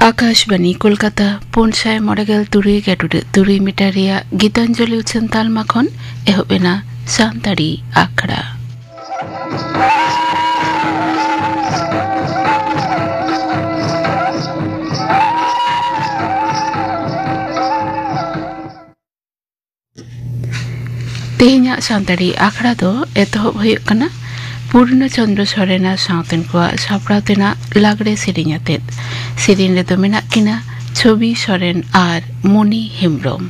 आकाशवाणी कोलकाता पुनसाय मडेगेल तुरी गेटुरे तुरी मिटारिया गीतांजलि उछन तालमा खन एहबेना सान्ताड़ी आखड़ा तेहना सान्ताड़ी आखड़ा दो एतहब हुयुग कना पूर्ण चंद्र सोरेना साउतेन को सापड़ातेना लागड़े सेरिंग आतेत सेरिंग रे तो मेनाग किना छवि सोरेन आर मणि हेम्ब्रम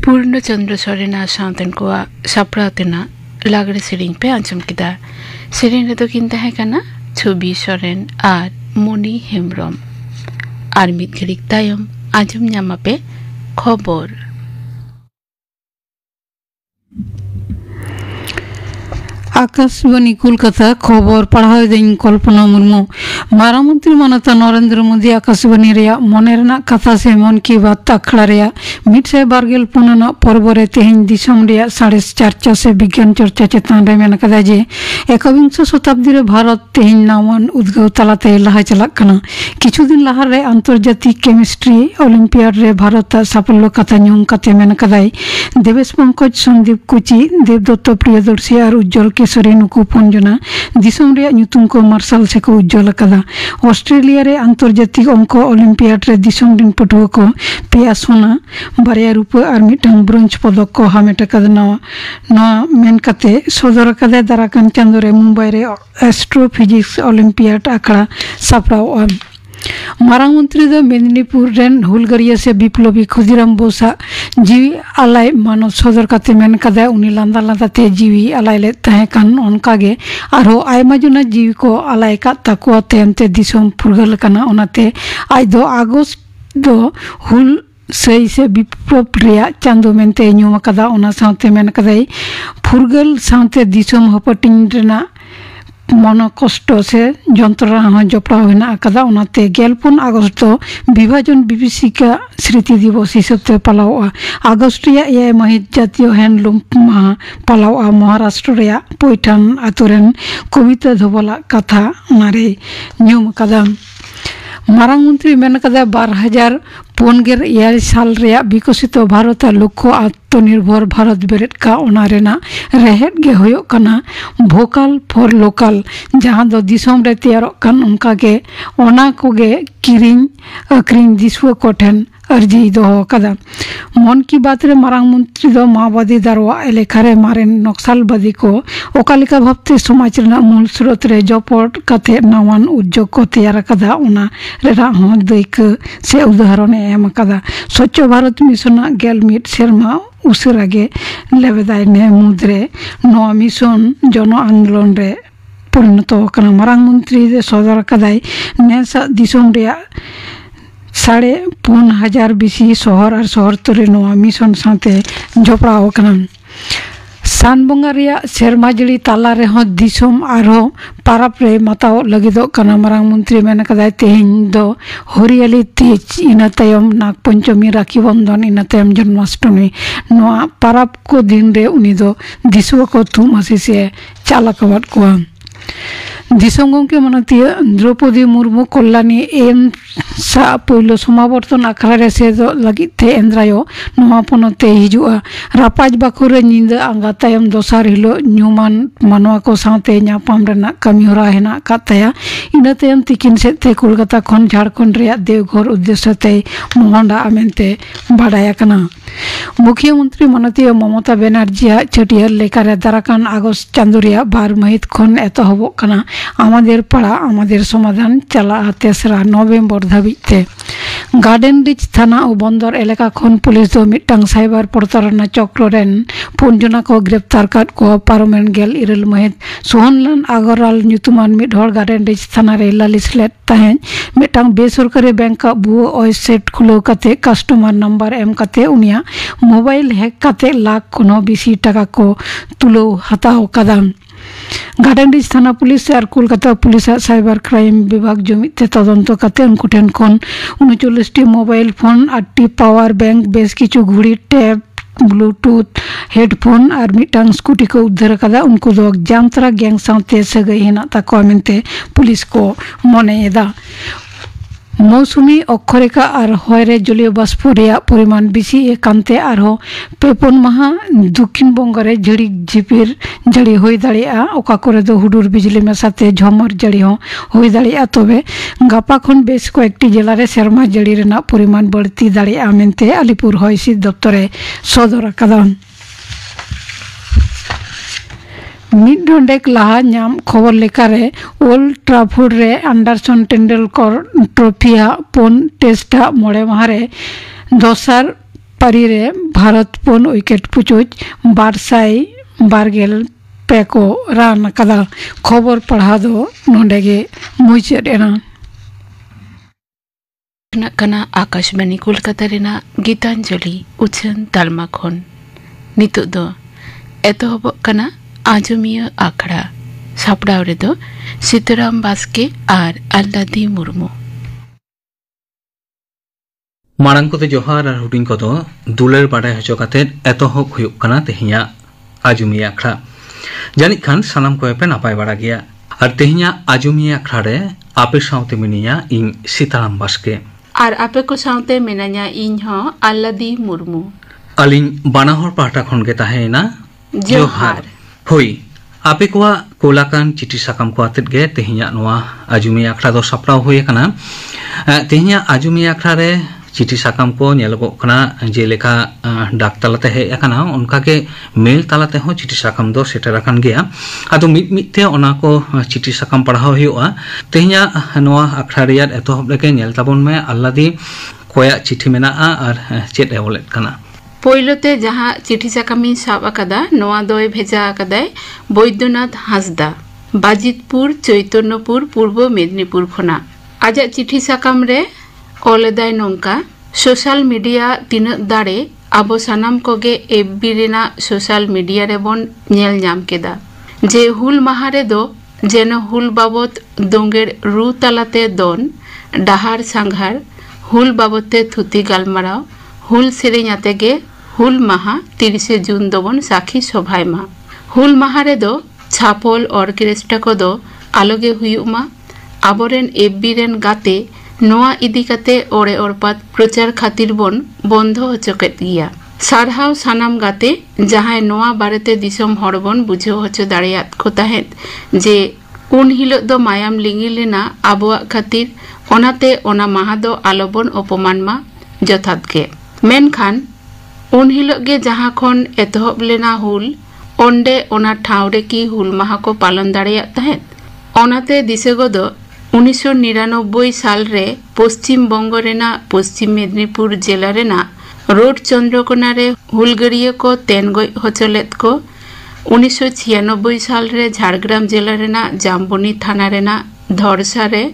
पूर्ण चंद्र सोरेना साउतेन को सापड़ातेना लागड़े सेरिंग पे आंचम किदा सेरिंग रे तो किनता है कना छवि सोरेन आर मणि हेम्ब्रम आर मित घड़िक तायम आंचम ᱧᱟᱢᱟ पे खबर आकाशवाणी कोलकाता खबर पढ़ाव दिन कल्पना मुर्मू मारामंत्री मानता नरेंद्र मोदी आकाशवाणी रे मने रेना कथा से मन की बात अखड़ा रे मिटसे बारगेल पुनना पर्व रे तेहेन दिसम रे साड़ेस चर्चा से विज्ञान चर्चा चेतन रे मेन कदा जे एकविंश शताब्दी रे भारत तेहेन नावान उद्गव तलाते लहा चलाक कना किछु दिन लहा रे अंतर्जातिक केमिस्ट्री ओलंपियाड रे भारत साफल्य कथा ᱧᱩᱢ कते मेन कदाई देवेश पंकज संदीप कुची देवदत्त प्रियदर्शी और उज्जवल केसरी नुकु पंजना दिसम रे ᱧᱩᱛᱩᱢ को मार्शल से को उज्जवल कदा ऑस्ट्रेलिया रे अंतर्जातिक अंक ओलंपियाड रे दिसम दिन पटुआ को पेया सोना बारिया रूप और मिटन ब्रोंज पदक को हामेट कदना मेन कते सदर कदे दाराकान चांदो रे मुंबई रे एस्ट्रोफिजिक्स ओलंपियाड आखड़ा सापड़ाव मारांग मंत्री दो मेदिनीपुर रेन हुलगरिया से विप्लवी खुदीराम बोसा जीवी आलाय मानव सदर काते मेन कदा उनी लांदा लांदा ते जीवी आलाय ले तहे कान ओनकागे आरो आयमा जुना जीवी को आलाय का ताकुआ तेमते दिसम फुरगल कना ओनाते आज दो अगस्त दो हुल सही से विप्लव रिया चांदो मेनते ᱧᱩᱢ कदा ओना साउते मेन कदाई फुरगल साउते दिसम हपटिंग रेना मन कष्ट से जंत्रणा जपड़ा होना कदा ओनाते गेलपुन अगस्त तो विभाजन विभीषिका स्मृति दिवस हिसाब से पालावा अगस्त या महित जातीय हैंडलूम माह पालावा महाराष्ट्र रे पैठान आतुरेन कविता धोबला कथा नारे ᱧᱩᱢ कदा मारांग मंत्री मेन कदा 2004 साल रे विकसित भारत लक्ष्य आत्मनिर्भर भारत बेरेट का ओना रेना रेहेड गे होयो कना भोकल फॉर लोकल जहां दो दिसम रे तैयार कन उनका के ओना को गे किरिंग अक्रिंग दिसव कोठन अर्जी दो कदा मन की बात रे मारांग मंत्री दो माओवादी दारवा एलेखा रे मारेन नक्सलवादी को ओकालिका भाबते समाज रेना मूल स्रोत रे जपट कते नावान उद्योग को तैयार कदा ओना रेरा हो दैक से उदाहरण एम कदा स्वच्छ भारत मिशन गेल मिट शर्मा उसरागे लेबेदाय ने मुद्रे नो मिशन जन आंदोलन रे परिणत कना मारांग मंत्री दे सदर कदाई नेसा दिसम रे 4,500 बिसी शहर और शहर तरे नोआ मिशन साथे जपड़ाव कना सान बंगा रिया सेरमा जड़ी ताला रे हो दिसम आरो पाराप रे माताव लगिदो कना मारांग मंत्री मेन कदाय तेहेन दो हरियाली तीज इना तायम नाग पंचमी राखी बंधन इना तायम जन्माष्टमी नोआ पाराप को दिन रे उनी दो दिसव को थुम हसी से चालकवाट को दिसम गंके मनती द्रौपदी मुर्मू कल्याणी एम सा पहिलो समावर्तन आखड़ा रे से लगी थे एंद्रायो नोआ पनते हिजुआ रापाज बाकुरे निंदा आंगा तायम दोसार हिलो न्यूमान मानवा को साथे ᱧᱟᱯᱟᱢ रेना कमी होरा हेना कातया इना तायम तिकिन सेते कोलकाता खन झारखंड रे देवघर उद्देश्य ते मोहंडा आमेनते बाडाया कना मुख्यमंत्री मनती ममता बनर्जी छटियर लेकारे दाराकान अगस्त चांदोरिया 12 महित खन एतहब कना आमादेर पाड़ा आमादेर समाधान चला 3 नवेम्बर धाबिते गार्डन रिच थाना और बंदर एलाका खन पुलिस दो मिटटांग साइबर प्रतारणा चक्र रेन 4 जना को ग्रेप्तार काट को पारमेन गेल इरल महित सोहनलाल अगरवाल ᱧᱩᱛᱩᱢᱟᱱ मिड हर गार्डन रिच थाना रे लालिस लेट ताहें मिटटांग बेसरकारी बैंक का भुआ वेबसाइट खुलो कते कस्टमर नंबर एम कते उनिया मोबाइल हैक कते लाख कोनो बेसी टाका को तुलो हताव कदम गार्डन रिच थाना पुलिस और कोलकाता पुलिस साइबर क्राइम विभाग जमिते तदंत करते उनको ठेन खन 39 mobile phone 8 power bank base किछु घुड़ी टैब ब्लूटूथ हेडफोन और मिटांग स्कूटी को उद्धार कदा उनको दो जामतरा गैंग साथे सगई हेना ताको मेनते पुलिस को मनेदा मौसुमी अक्षरेखा और हयरे जलीय बाष्प परिमाण बेसी एकांते और पेपन माह दक्षिण बंगरे झड़ी झिपिर जड़ी हो दाड़ा ओका करे दो हुडुर बिजली मेसाते झमर जड़ी हो दाड़ा तबे गापा खन बेस कयेकटी जिला रे सेरमा जड़ी रेना परिमाण बढ़ती दाड़ा मेनते आलिपुर हयसिद दफ्तरे सदर आकादा मिड डंडेक लाहा नाम खबर लेकारे ओल्ड ट्राफोर्ड रे एंडरसन टेंडुलकर ट्रॉफिया पोन टेस्टा मोड़े माहारे दोसार पारी रे भारत पोन विकेट पुचुज 242 पेको रान कदा खबर पढ़ा दो नोंडेगे मुचेद एना कना आकाशवाणी कोलकाता रेना गीतांजलि उछन तालमा खन नितु दो एतहब कना आजमिया आखड़ा सापड़ाव रेदो सीताराम बास्के और आल्लादी मुर्मू। मारांग को जोहार और हुडिंग को दुलर बाड़ाय हचो काते एतोहब हुयुग कना तेहिया आजुमिया आखड़ा जानिक खान सानाम को पे नापाय बाड़ा गया और तेहिया आजुमिया आखड़ा रे आपे साउते मिनिया इन सीताराम बास्के और आपे को साउते मिनाया इन हो आल्लादी मुर्मू अलिंग बानाहर पाटा खन के ताहेना जोहार होई आपे को कोलाकान चिठी साकाम को आतेत गे तेहिया नोआ आजुमिया आखड़ा दो सप्राव होय कना तेहिया आजुमिया आखड़ा रे चिठी साकाम को नेलगोकना जेलेका डाक तालाते हे एकना उनका के मेल तालाते हो चिठी साकाम दो सेटर अकान गया आदो मिते ओना को चिठी साकाम पढ़ाव हुआ तेहिया नोआ आखड़ा रियाद एतोहब लेके नेल ताबन में आल्लादी कोया चिठी मेना और चेत एवलेट कना पोइलोते जहाँ चिठी साकामी साब आकादा नोआ दोय भेजा आकादाय बैद्यनाथ हांसदा बाजितपुर चैतन्यपुर पूर्व मेदिनीपुर खना आजा चिठी साकाम रे ओलेदाय नोंका सोशल मीडिया तीना दाड़े आबो सानाम Koge FB Raina social media रे बोन नेल नाम केदा जे हुल माहा रे दो जेनो हुल बाबत दोंगेर रू तालाते दोन डाहार सांघार हुल बाबते थुती गालमाराव हुल सेरेñ आतेगे हुल माहा 30 जून दोबन साखी सभाय मा हुल माहा रे दो छापल ऑर्केस्ट्रा को दो आलोगे हुयुमा आबोरेन एफबी रेन गाते नोआ इदी काते ओरे ओरपात प्रचार खातिर बोन बंधो हचोकेत गिया सारहाव सानाम गाते जहां नोआ बारेते दिसम हड़बन बुझो हचो दाड़ेयात को ताहेत जे उन हिलो दो मायाम लिंगी लेना आबोआ खातिर ओनाते ओना माहा दो आलोबन अपमान मा जथात के मेनखान उन हिलो गे जहां खन एतहब लेना हुल ओंडे ओना ठावरे की हुल माहा को पालन दाड़ेयात ताहेत ओनाते दिसेगो दो 1999 साल रे पश्चिम बंग रेना पश्चिम मेदिनीपुर जिला रेना रोड चंद्रकोना रे हुलगड़िया को तेनगोय हचलेत को 1996 साल रे झाड़ग्राम जिला रेना जामबनी थाना रेना धरसा रे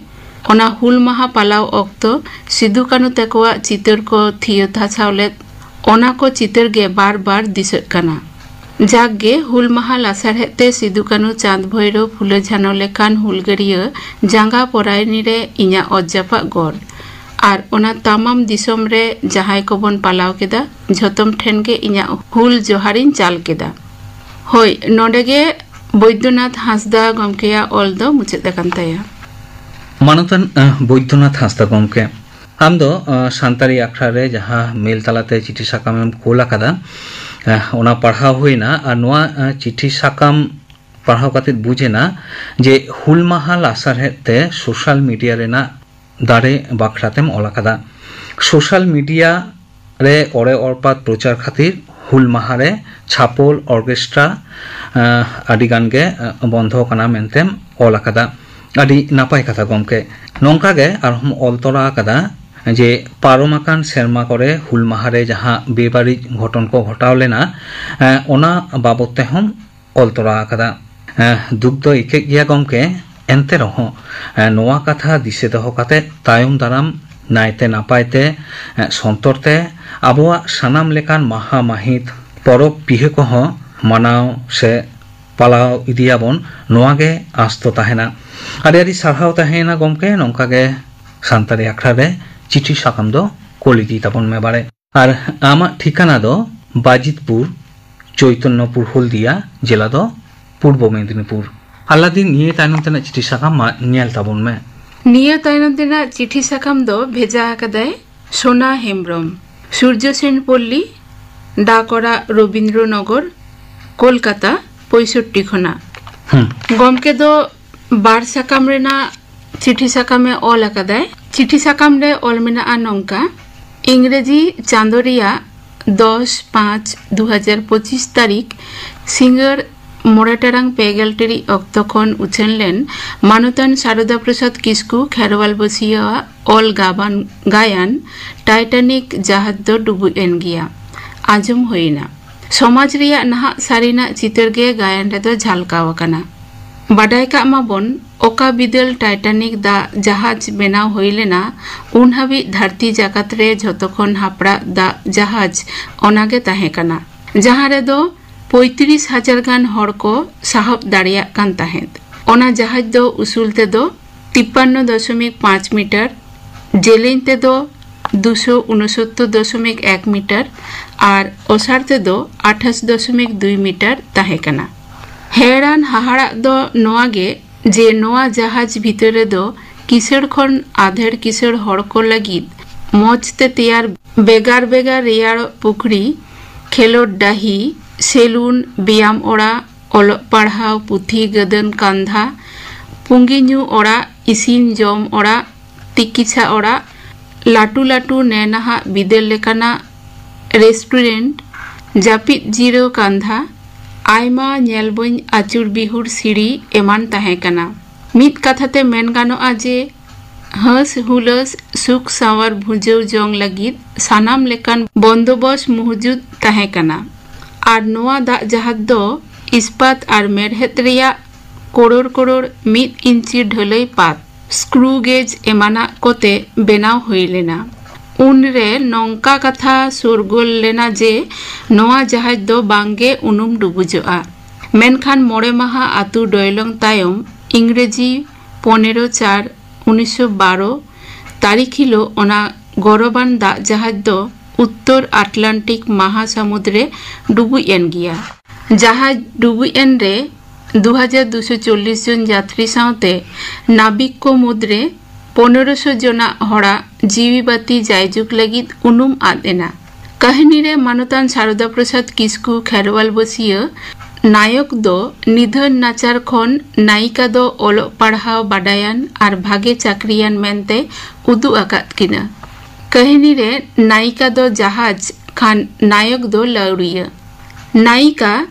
ओना हुल माहा पालाव ऑक्तो सिधु कानु तकोआ चितर को थियो थासावलेत ओना को चितर गे बार बार दिसत कना जागे हुल माहा लासारहेते सिधु कानु चांद भैरव फुले झानो लेखान हुलगड़िया जांगा परायनी रे इना अज्जापा गड़ और ओना तमाम दिसम रे जहाय को बन पालाव केदा झतम ठेन के इना हुल जोहारिन चाल केदा होय नोडेगे बैद्यनाथ हांसदा गमकेया ऑल दो मुचेद अकान ताया मानतन बैद्यनाथ हांसदा गमके आम दो सान्तारी आखड़ा रे जहाँ मेल तालाते चिठी साकाम कोला कादा ओना पढ़ाव हुईना और नोआ चिठी साकाम पढ़ाव काते बुझेना जे हुल माहा लासारहेते सोशल मीडिया रेना दाड़े बाखड़ातेम ओलाकादा सोशल मीडिया रे ओरे ओरपात प्रचार खातिर हुल माहा रे छापल ऑर्केस्ट्रा आदिगान गे बंधो कना मेनतेम ओलाकादा आदि नापाय कथा गमके नोंका गे आरहम अलतरा कादा जे पारमाकान सेरमा करे हुल माहारे जहाँ बेबारी घटन को घटाव लेना ओना बाबते हम अलतरा कदा दुख दो इके गिया गमके एनते रहो नोआ कथा दिसे दहो काते तायम दाराम नायते नापायते संतरते आबोआ सानाम लेकान माहा माहित परब पिहे को मानाव से पालाव इदियाबन नोआ गे आस्तो ताहेना आदि आदि सारहाव ताहेना गमके नोंका गे सान्तारी आखड़ा रे चिठी साकाम दो कोलिदी ताबन में बारे और आमा ठिकाना दो बाजितपुर चैतन्यपुर हल्दिया जिला दो पूर्व मेदिनीपुर आल्लादी निये तायनम तेना चिठी साकाम नेल ताबन में निये तायनम तेना चिठी साकाम दो भेजा आकादाय सोना हेम्ब्रम सूर्य सेन पल्ली डाकरा रवीन्द्रनगर कोलकाता 65 खना गमके दो बार साकाम रेना चिठी साकामे ऑल आकादाय चिठी साकाम रे ऑल मेना नोंका इंग्रेजी चांदोरिया 10/5/2025 तारीख सिंगर मोड़ाटारांग पेगेल टेरी अक्तखन उछेन लेन मानतान शारदा प्रसाद किस्कू खेरवाल बसिया ऑल गाबान गायान टाइटानिक जहाज दो डुबु एन गिया आजम होइना समाज रिया नहा सारिना चितर गे गायन रे दो झलकाव काना बाडाय का माबन ओका बिदल टाइटानिक दा जहाज बेनाव होइलेना उन हाबि धरती जाकात रे झतखन हापड़ा दा जहाज ओनागे ताहे काना जहां रे दो 35,000 गान हर को साहब दाड़िया कान ताहेद। ओना जहाज दो उसूल ते दो 53.5 मीटर, जेलें ते दो 269.1 मीटर और ओसार ते दो 28.2 मीटर ताहे कना। हेरान हाहाड़ा दो नोआ गे जे नोआ जहाज भीतरे दो किसड़ खन आधेड़ किसड़ हर को लगिद मौज ते तैयार बेगार बेगार रेयाड़ पुखड़ी, खेलोड डाही, सेलून, ब्याम ओड़ा, ओलग पढ़ाव, पुथी गदन कांधा, पुंगी न्यू ओड़ा, इसिन जम ओड़ा, तिकिछा ओड़ा, लाटू लाटू नैनाहा बिदेल लेकाना रेस्टुरेंट, जापिद जीरो कांधा, आयमा नेलबों आचुर बिहुर सीढ़ी एमान ताहे कना। मित कथाते मेन गानोआ जे हंस हुलस सुख सावर भुजव जंग लगिद सानाम लेकान बंदोबस्त मौजूद ताहे कना। और नोआ दाग जहाज दो इस्पात और मेरहेद रेया करोड़ करोड़ 1 इंची ढलई पात स्क्रू गेज एमाना कोते बेनाव हुई लेना। उनरे नौका कथा सुरगोल लेना जे नोआ जहाज दो बांगे उनुम डुबुजोआ। मेनखान मोड़े माहा आतु डयलंग तायम इंग्रेजी 15/4/1912 तारीख हिलो ओना गौरवान दाग जहाज दो उत्तर आटलांटिक महासमुद्रे डुबुएन गिया। जहाज डुबुएन रे 2240 जन यात्री सावते नाबिक को मुद्रे 1500 जना हड़ा जीवी बाती जायजुग लगिद उनुम आदेना। कहानी रे मानतान शारदा प्रसाद किस्कू खेरवाल बसिया नायक दो निधन नाचार खन नायिका दो ओलग पढ़ाव बाडायान और भागे चाकरियान मेनते उदु आकाद किना। कहानी रे नायिका दो जहाज खान नायक दो लौड़िया। नायिका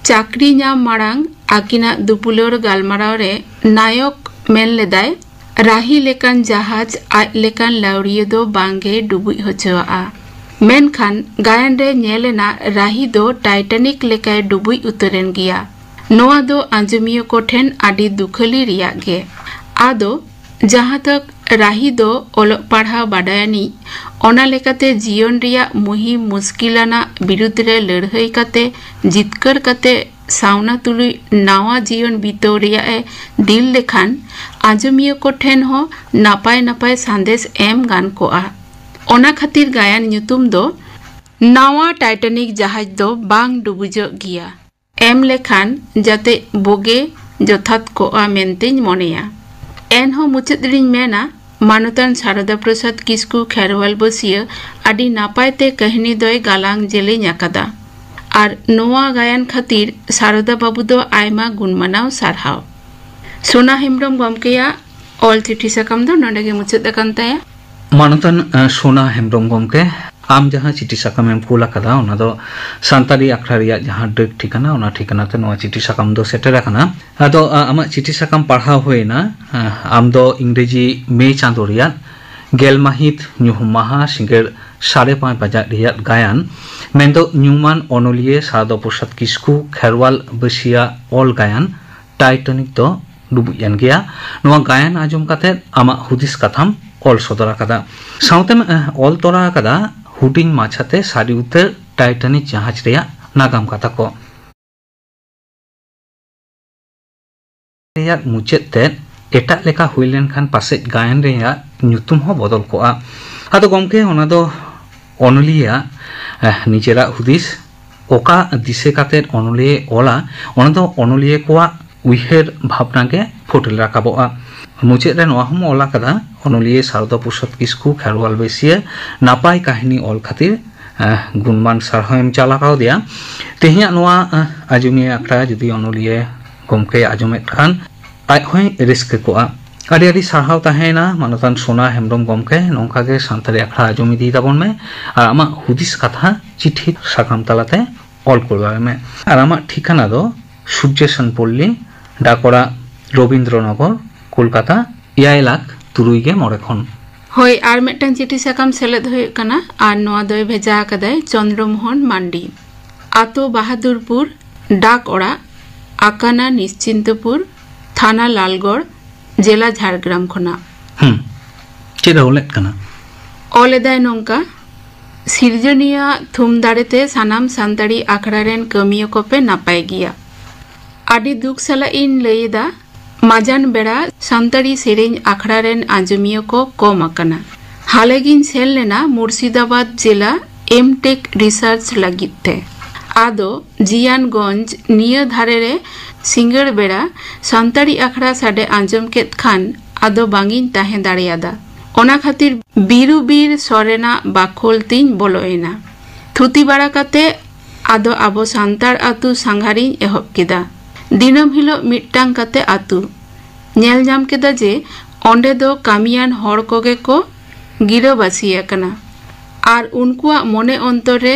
चाकरी नाम मारांग आकिना दुपुलोर गालमाराव रे नायक मेन लेदाय राही लेकान जहाज आज लेकान लौड़िया दो बांगे डुबुई होचोआ। मेनखान गायन रे नेलेना राही दो टाइटैनिक लेकाय डुबुई उतरेन गिया। नोआ दो आंजमियो को ठेन आदि दुखली रिया गे। आदो जहाँ तक राही दो ओलग पढ़ाव बाडायानी ओना लेकाते जीवन रिया मुहिम मुस्किलाना बिरुद्ध रे लड़हई काते जितकर काते सावना तुलुई नावा जीवन बितो रिया ए दिल लेखान आंजमियो को ठेन हो नापाय नापाय संदेश एम गान कोआ। ओना खातिर गायन ᱧᱩᱛᱩᱢ दो नावा टाइटैनिक जहाज दो बांग डुबुजो गिया एम लेखान जाते बोगे जथात कोआ मेनतेñ मनेया। एनहो मुचाद रिñ मेना मानतान शारदा प्रसाद किस्कू खेरवाल बसिया आदि नापायते कहानी दोय गालांग जेलेñ आकादा। और नोआ गायन खातिर शारदा बाबू दो आयमा गुणमानाव सारहाव। सोना हेम्ब्रम गमकेया ऑल चिठी साकाम दो नोंडेगे मुचाद आकान ताया। मानतान सोना हेम्ब्रम गमके आम जहाँ चिठी साकाम एम कूल आकादा ओना दो सान्ताली आखड़ा रिया जहाँ डेक ठिकाना ओना ठिकानाते नोआ चिठी साकाम दो सेटर आकाना। आदो आमा चिठी साकाम पढ़ाव होयना आम दो इंग्रेजी मे चांदो रिया गेल माहित ᱧᱩᱦᱩᱢ माहा सिंगेर 5:30 बजा रिया गायन मेंदो ᱧᱩᱢᱟᱱ ओनोलिये शारदा प्रसाद किस्कू खेरवाल बसिया ऑल गायन टाइटैनिक दो डुबुयन गया। नोआ गायन आजम काते आमा हुदिस कथाम ऑल सदर आकादा। साउतेम ऑल तोरा आकादा हुडिंग माछाते सारी उतर टाइटैनिक जहाज रिया नागाम कथा को। रिया मुचेद ते एटा लेका हुइलेन खान पासे गायन रिया ᱧᱩᱛᱩᱢ हो बदल कोआ। आदो गमके ओना दो ओनोलिया निजेरा हुदिस ओका दिसे काते ओनोलिये ओला ओना दो ओनोलिये कोआ उइहेर भावना के फोटल राकाबोआ। मुचेद रे नोआ हम ओला कदा ओनोलिये शारदा प्रसाद किस्कू खेरवाल बसिया नापाय काहिनी ऑल खातिर गुणमान सारहाम चालाकाव दिया। तेहिया नोआ आजुमिया आखड़ा जुदी ओनोलिये गमके आजुमेत Khan aj hoy risk koa। आदि आदि सारहाव ताहेना मानतान सोना हेम्ब्रम गमके नोंका गे सान्ताली आखड़ा आजुमी दी ताबन में और आमा हुदिस कथा चिठी साकाम तालाते ऑल करबा में। और आमा ठिकाना दो सूर्य सनपल्ली डाकोड़ा रवींद्रनगर कोलकाता 7,03,9 होय आर मेटन चिठी साकाम सेलेद होय कना आर नोआ दोय भेजा कदाय चंद्रमोहन मांडी आतो बहादुरपुर डाक ओड़ा आकाना निश्चिंतपुर थाना लालगढ़ जिला झारग्राम खना। चेदा ओलेद कना ओलेदाय नोंका सिरजनिया थुम दाड़ेते सानाम सानताड़ी आखड़ा रेन कमियो को पे नापाय गिया आदि दुख सला इन लईदा माजान बेड़ा सानताड़ी सेरेñ आखड़ा रेन आंजमियो को कम आकना हालेगिन सेल लेना मुर्शिदाबाद जिला एमटेक रिसर्च लगिते आदो जियानगंज निया धारे रे सिंगड़ बेड़ा सानताड़ी आखड़ा साडे आंजम केत खान आदो बांगिन ताहें दाड़ेयादा ओना खातिर बीरु बीर सरेना बाखोल तीन बोलोएना थुती बाड़ा काते आदो आबो सान्तार आतु सांघारिñ एहब केदा दिनम हिलो मिट्टांग काते आतु नेल जाम केदा जे ओंडे दो कामियान हर कोगे को गिराबासी आकना आर उनकुआ मोने अंतर रे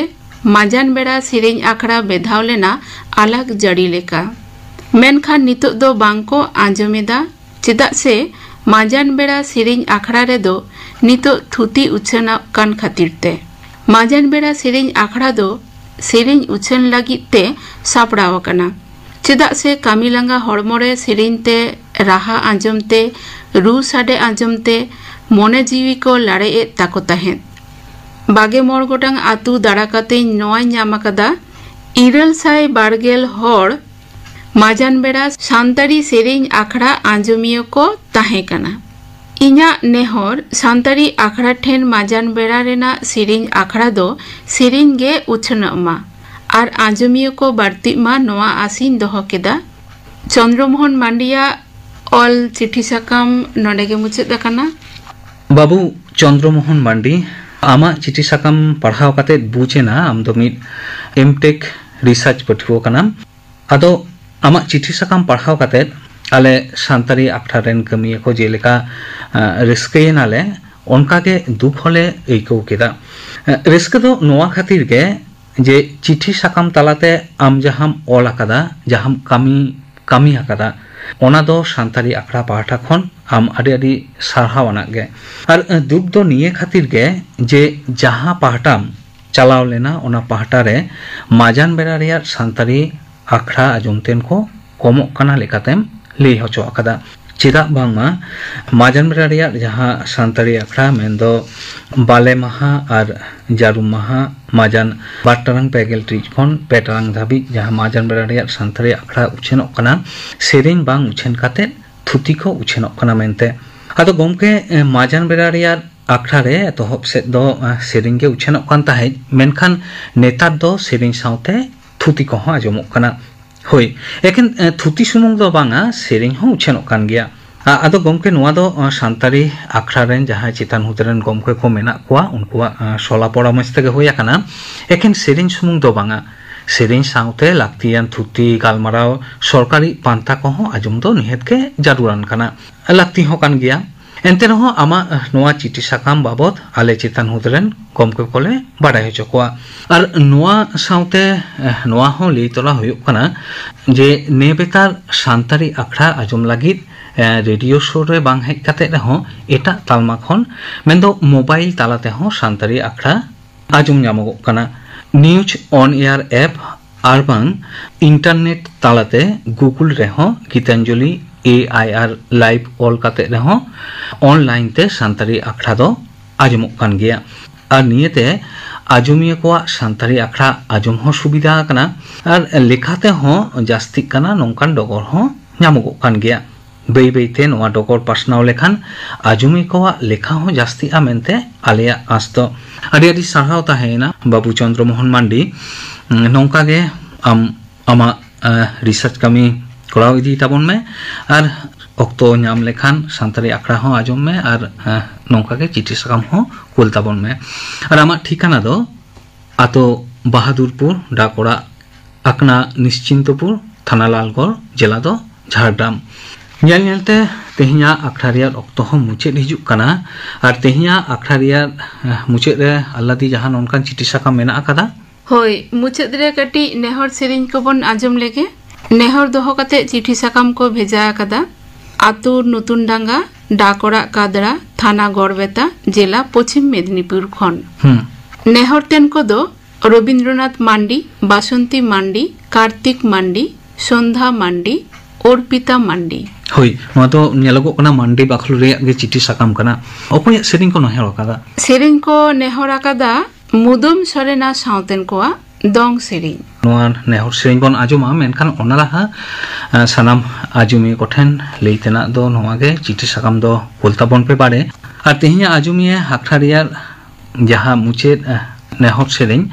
माजान बेड़ा सेरेñ आखड़ा बेधाव लेना अलग जड़ी लेका मेनखान नितोग दो बांको आंजमेदा चेदाग से माजान बेड़ा सेरेñ आखड़ा रे दो नितो थुती उछना कान खातिरते माजान बेड़ा सेरेñ आखड़ा दो सेरेñ उछन लागित ते सापड़ाव कना चेदाग से कामी लांगा हड़मोरे सेरेñ ते राहा आंजमते रू साडे आंजमते मोने जीवी को लाड़े ए ताको ताहें बागे मोड़ गोटांग आतु दाड़ा काते नोय ᱧᱟᱢ आकादा 720 हड़ माजान बेड़ा सानताड़ी सेरेñ आखड़ा आंजमियो को ताहें कना इñा नेहर सानताड़ी आखड़ा ठेन माजान बेड़ा रेना सेरेñ आखड़ा दो सेरेñ गे उछनक मा आर आंजमियो को बाड़ती मा नोआ आसिन दोहो केदा चंद्रमोहन मांडिया ऑल चिठी साकाम नोडे गे मुचाद आकाना बाबू चंद्रमोहन मांडी आमा चिठी साकाम पढ़ाव काते बुझेना आम दो मिड एमटेक रिसर्च पठुओ कनाम आदो आमा चिठी साकाम पढ़ाव काते आले सानताड़ी आखड़ा रेन कमिया को जेलेका रिस्केनाले ओनकागे दुख होले एइको केदा रिस्क दो नोआ खातिर गे जे चिठी साकाम तालाते आम जहाम ऑल आकादा जहाम कामी आकादा ओना दो सानताड़ी आखड़ा पाहटा खन आम आदि आदि सारहावाना गे आर दुख दो निये खातिर गे जे जहां पाहटाम चलाव लेना ओना पाहटा रे माजान बेड़ा रेया सानताड़ी आखड़ा आजमतेन को कमोक काना लेकातेम लई होचो आकादा चेदा बांगमा माजान बेड़ा रेया जहां सानताड़ी आखड़ा मेनदो बाले माहा आर जारुम माहा माजान 2 टारांग 5 टिज खन 2 टारांग धाबी जहां माजान बेड़ा रेया सानताड़ी आखड़ा उछेनोक काना सेरेñ बांग उछेन काते थुती को उछेनोक काना मेनते आदो गमके माजान बेड़ा रेया आखड़ा रे तोहब से दो सेरेñ गे उछेनोक कान ताहे मेनखान नेतार दो सेरेñ साउते थुती को हो आजमोक काना होय एकेन थुती सुमुंग दो बांगा सेरेñ हो उछेनोक कान गया आदो गमके नोआ दो सानताड़ी आखड़ा रेन जहां चितान हुदरेन गमके को मेना कोआ उनकुआ सोला परामर्श तेगे होय आकाना एकेन सेरेñ सुमुंग दो बांगा सेरेñ साउते लाक्तियान थुती गालमाराव सरकारी पांता को हो आजम दो निहेत के जारुरान काना लाक्ति हो कान गया एंते रहो आमा नोआ चिठी साकाम बाबद आले चितान हुदरेन गमके कोले बाडाय होचो कोआ आर नोआ साउते नोआ हो लई तोला हुयुक काना जे नेबेतार सानताड़ी आखड़ा आजम लागिद रेडियो शो रे बांग हेज काते रहो एटा तालमा खन मेनदो मोबाइल तालाते हो सानताड़ी आखड़ा आजम ᱧᱟᱢᱚᱜᱚᱜ काना न्यूज ऑन एयर ऐप आर बांग इंटरनेट तालाते गूगल रेहो गीतांजलि AIR लाइव ऑल काते रेहो ऑनलाइन ते सानताड़ी आखड़ा दो आजमोक कान गया आर नियेते आजमिया को सानताड़ी आखड़ा आजम हो सुविधा काना आर लेखाते हो जास्ती काना नोंकान डगर हो ᱧᱟᱢᱚᱜᱚᱜ कान गया बै बैते नोआ डगर पासनाव लेखान आजमी को लेखा हो जास्ती आ मेनते आलेया आस दो आदि आदि सारहाव ताहेना बाबू चंद्रमोहन मांडी नोंका गे आमा रिसर्च कामी कोराव इदी ताबन में आर अक्तो ᱧᱟᱢ लेखान सानताड़ी आखड़ा हो आजम में आर नोंका गे चिठी साकाम हो कुल ताबन में आर आमा ठिकाना दो आतो बहादुरपुर डाकोड़ा आकना निश्चिंतपुर थाना लालगढ़ जिला दो झारग्राम ᱧᱮᱞ ᱧᱮᱞᱛᱮ ᱛᱮᱦᱮᱧᱟᱜ ᱟᱠᱷᱲᱟ ᱨᱮᱭᱟᱜ ᱚᱠᱛᱚ ᱦᱚᱸ ᱢᱩᱪᱟᱹᱫ ᱦᱤᱡᱩᱜ ᱠᱟᱱᱟ ᱟᱨ ᱛᱮᱦᱮᱧᱟᱜ ᱟᱠᱷᱲᱟ ᱨᱮᱭᱟᱜ ᱢᱩᱪᱟᱹᱫ ᱨᱮ ᱟᱞᱞᱟᱫᱤ ᱡᱟᱦᱟᱱ ᱚᱱᱠᱟᱱ ᱪᱤᱴᱷᱤ ᱥᱟᱠᱟᱢ ᱢᱮᱱᱟᱜ ᱟᱠᱟᱫᱟ होय मुचाद रे कटी नेहर सेरेñ को बन आजम लेगे नेहर दोहो काते चिठी साकाम को भेजा आकादा आतुर नतुन डांगा डाकोड़ा कादड़ा थाना गड़बेता जिला पश्चिम मेदिनीपुर खन नेहर तेन को दो रवींद्रनाथ मांडी बासंती मांडी कार्तिक मांडी सन्ध्या मांडी अर्पिता मांडी होय नोआ तो नेलगो कना मांडी बाखलु रे गे चिठी साकाम कना अकोय सेरेñ को नेहर आकादा सेरेñ को नेहर आकादा मुदम सरेना सावतेन कोआ दong सेरिंग नोआ नेहर सेरिंग बन आजुमा मेनखान ओना लाहा सानाम आजुमी कोठेन लेइतेना दो नोआगे चिठी साकाम दो कुलताबन पे बारे आर तेहिया आजुमिया हाखरारिया जहां मुचे नेहर सेरिंग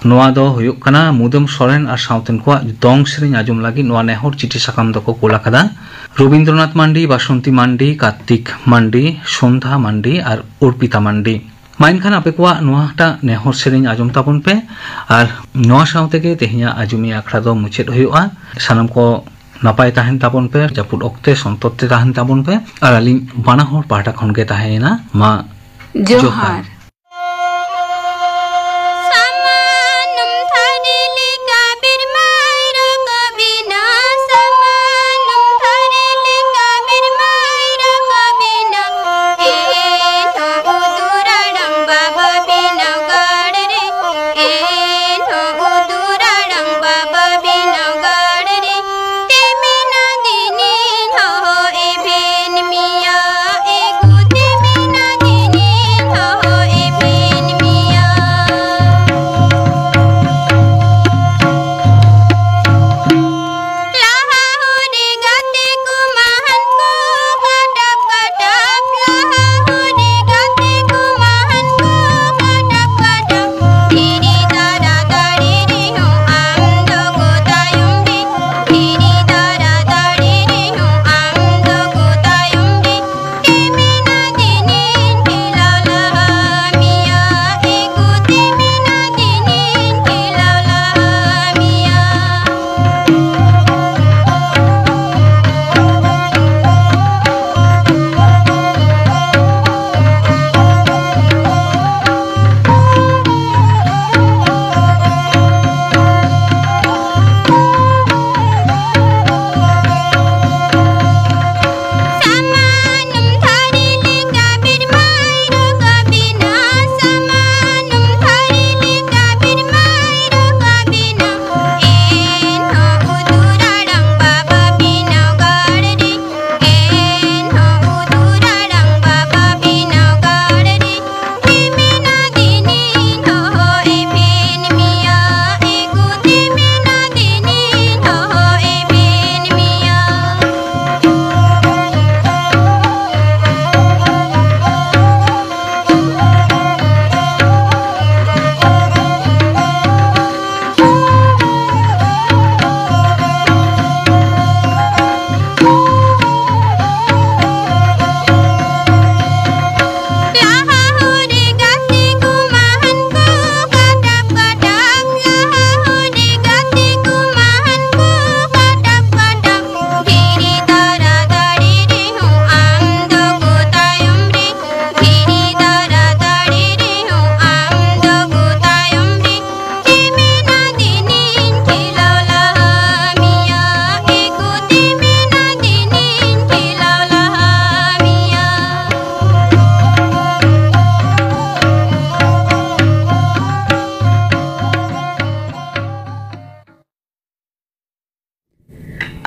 नोआ दो हुयुक कना मुदम सोरेन आर सावतेन कोआ दong सेरिंग आजुम लागी नोआ नेहर चिठी साकाम दो को कोलाकादा रवींद्रनाथ मांडी बासंती मांडी कार्तिक मांडी सन्ध्या मांडी आर अर्पिता मांडी माइनखान आपे को नोआटा नेहर सेरिंग आजम ताबन पे और नोआ सावते के तेहिया आजुमी आखड़ा दो मुचेद हुयुआ सानाम को नापाय ताहेन ताबन पे जापुद ओक्ते संतोत्ते ताहेन ताबन पे और अलिंग बाना हर पाटा खन के ताहेना मा जोहार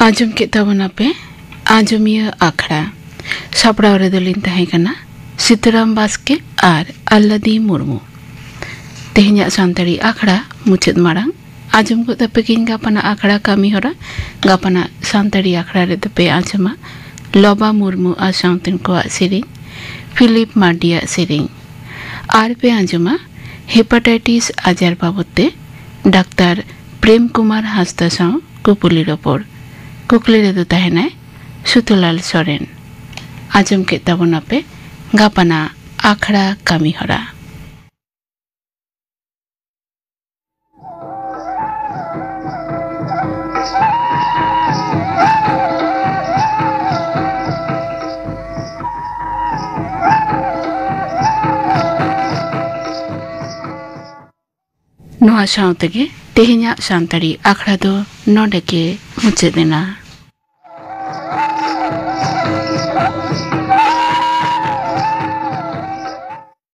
आजम के तबना पे आजमिया आखड़ा सापड़ा रे दलिन तहे कना सीताराम बास्के आर अल्लादी मुर्मू तेहन्या सानताड़ी आखड़ा मुचेद मारांग आजम को तपे किन गापना आखड़ा कामी होरा गापना सानताड़ी आखड़ा रे तपे आजमा लोबा मुर्मू आ साउंतिन को सेरिंग फिलिप मार्डिया सेरिंग आर पे आजमा हेपाटाइटिस आजार बाबते डाक्तार प्रेम कुमार हासदा साउ कुपुली रपोर कुकली रे तहनाय सुतुलाल सोरेन आजम के तबना पे गापना आखड़ा कामी होरा नोआ साउते के तेहन्या सानताड़ी आखड़ा दो नोडे के मुचेदेना।